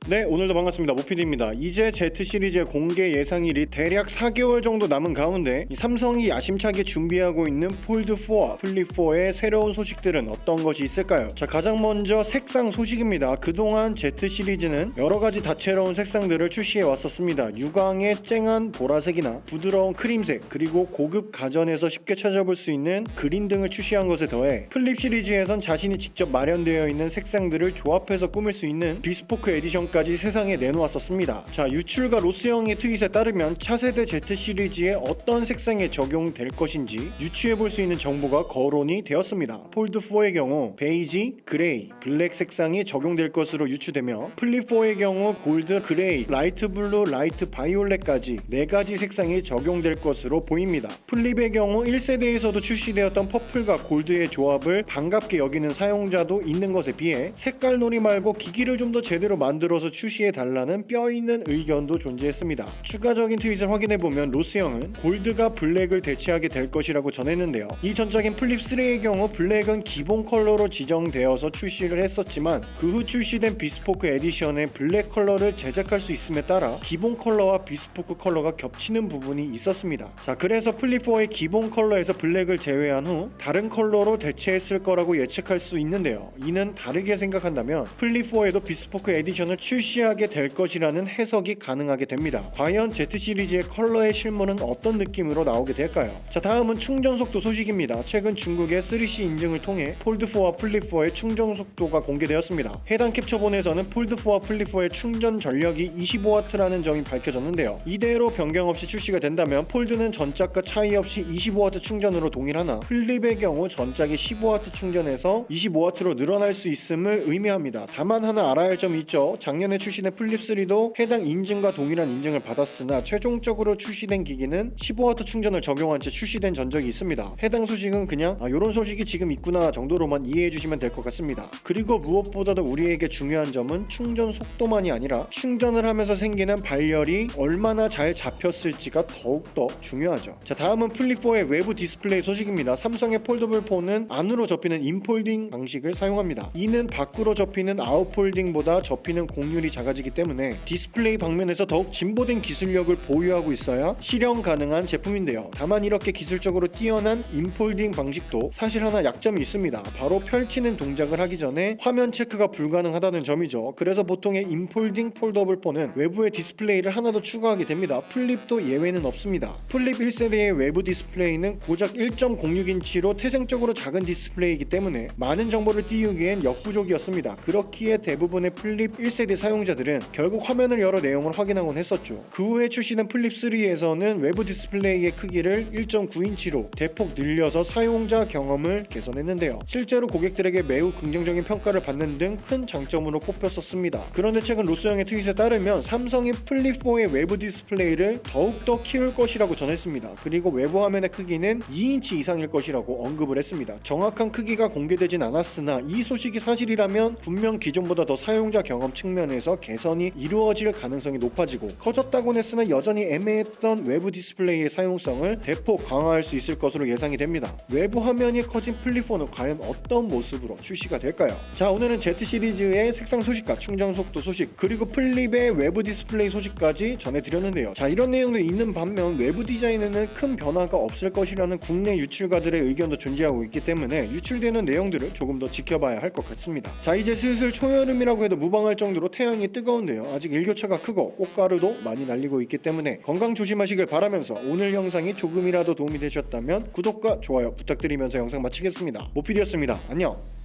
네, 오늘도 반갑습니다. 모피디입니다. 이제 Z 시리즈의 공개 예상일이 대략 4개월 정도 남은 가운데 삼성이 야심차게 준비하고 있는 폴드4와 플립4의 새로운 소식들은 어떤 것이 있을까요? 자, 가장 먼저 색상 소식입니다. 그동안 Z 시리즈는 여러가지 다채로운 색상들을 출시해 왔었습니다. 유광의 쨍한 보라색이나 부드러운 크림색, 그리고 고급 가전에서 쉽게 찾아볼 수 있는 그린 등을 출시한 것에 더해 플립 시리즈에선 자신이 직접 마련되어 있는 색상들을 조합해서 꾸밀 수 있는 비스포크 에디션까지 세상에 내놓았었습니다. 자, 유출가 로스형의 트윗에 따르면 차세대 Z 시리즈에 어떤 색상에 적용될 것인지 유추해볼 수 있는 정보가 거론이 되었습니다. 폴드4의 경우 베이지, 그레이, 블랙 색상이 적용될 것으로 유추되며 플립4의 경우 골드, 그레이, 라이트 블루, 라이트 바이올렛까지 4가지 색상이 적용될 것으로 보입니다. 플립의 경우 1세대에서도 출시되었던 퍼플과 골드의 조합을 반갑게 여기는 사용자도 있는 것에 비해 색깔놀이 말고 기기를 좀 더 제대로 만들어서 출시해달라는 뼈있는 의견도 존재했습니다. 추가적인 트윗을 확인해보면 로스형은 골드가 블랙을 대체하게 될 것이라고 전했는데요. 이 전작인 플립3의 경우 블랙은 기본 컬러로 지정되어서 출시를 했었지만 그 후 출시된 비스포크 에디션의 블랙 컬러를 제작할 수 있음에 따라 기본 컬러와 비스포크 컬러가 겹치는 부분이 있었습니다. 자, 그래서 플립4의 기본 컬러에서 블랙을 제외한 후 다른 컬러로 대체했을 거라고 예측할 수 있는데요. 이는 다르게 생각한다면 플립4에도 비스포크 에디션을 출시하게 될 것이라는 해석이 가능하게 됩니다. 과연 Z 시리즈의 컬러의 실물은 어떤 느낌으로 나오게 될까요? 자, 다음은 충전 속도 소식입니다. 최근 중국의 3C 인증을 통해 폴드4와 플립4의 충전 속도가 공개되었습니다. 해당 캡처본에서는 폴드4와 플립4의 충전 전력이 25W라는 점이 밝혀졌는데요. 이대로 변경 없이 출시가 된다면 폴드는 전작과 차이 없이 25W 충전으로 동일하나 플립의 경우 전작이 15W 충전에서 25W로 늘어날 수 있음을 의미합니다. 다만 하나 알아야 할 점이 있죠. 작년에 출시된 플립3도 해당 인증과 동일한 인증을 받았으나 최종적으로 출시된 기기는 15W 충전을 적용한 채 출시된 전적이 있습니다. 해당 소식은 그냥 이런 소식이 지금 있구나 정도로만 이해해 주시면 될 것 같습니다. 그리고 무엇보다도 우리에게 중요한 점은 충전 속도만이 아니라 충전을 하면서 생기는 발열이 얼마나 잘 잡혔을지가 더욱더 중요하죠. 자, 다음은 플립4의 외부 디스플레이 소식입니다. 삼성의 폴더블4는 안으로 접히는 인폴딩 방식을 사용합니다. 이는 밖으로 접히는 아웃폴딩보다 접히는 공률이 작아지기 때문에 디스플레이 방면에서 더욱 진보된 기술력을 보유하고 있어야 실현 가능한 제품인데요. 다만 이렇게 기술적으로 뛰어난 인폴딩 방식도 사실 하나 약점이 있습니다. 바로 펼치는 동작을 하기 전에 화면 체크가 불가능하다는 점이죠. 그래서 보통의 인폴딩 폴더블4는 외부에 디스플레이를 하나 더 추가하게 됩니다. 플립도 예외는 없습니다. 플립 1세대의 외부 디스플레이는 고작 1.06인치로 태생적으로 작은 디스플레이이기 때문에 많은 정보를 띄우기엔 역부족이었습니다. 그렇기에 대부분의 플립 1세대 사용자들은 결국 화면을 열어 내용을 확인하곤 했었죠. 그 후에 출시된 플립3에서는 외부 디스플레이의 크기를 1.9인치로 대폭 늘려서 사용자 경험을 개선했는데요. 실제로 고객들에게 매우 긍정적인 평가를 받는 등 큰 장점으로 꼽혔었습니다. 그런데 최근 로스형의 트윗에 따르면 삼성이 플립4의 외부 디스플레이를 더욱더 키울 것이라고 전했습니다. 그리고 외부 화면의 크기는 2인치 이상일 것이라고 언급을 했습니다. 정확한 크기가 공개되진 않았으나 이 소식이 사실이라면 분명 기존보다 더 사용자 경험 측면에서 개선이 이루어질 가능성이 높아지고 커졌다고는 했으나 여전히 애매했던 외부 디스플레이의 사용성을 대폭 강화할 수 있을 것으로 예상이 됩니다. 외부 화면이 커진 플립4는 과연 어떤 모습으로 출시가 될까요? 자, 오늘은 Z 시리즈의 색상 소식과 충전 속도 소식, 그리고 플립의 외부 디스플레이 소식까지 전해드렸는데요. 자, 이런 내용도 있는 반면 외부 디자인에는 큰 변화가 없을 것이라는 국내 유출가들의 의견도 존재하고 있기 때문에 유출되는 내용들을 조금 더 지켜봐야 할 것 같습니다. 자, 이제 슬슬 초여름이라고 해도 무방할 정도로 태양이 뜨거운데요. 아직 일교차가 크고 꽃가루도 많이 날리고 있기 때문에 건강 조심하시길 바라면서 오늘 영상이 조금이라도 도움이 되셨다면 구독과 좋아요 부탁드리면서 영상 마치겠습니다. 모피디였습니다. 안녕.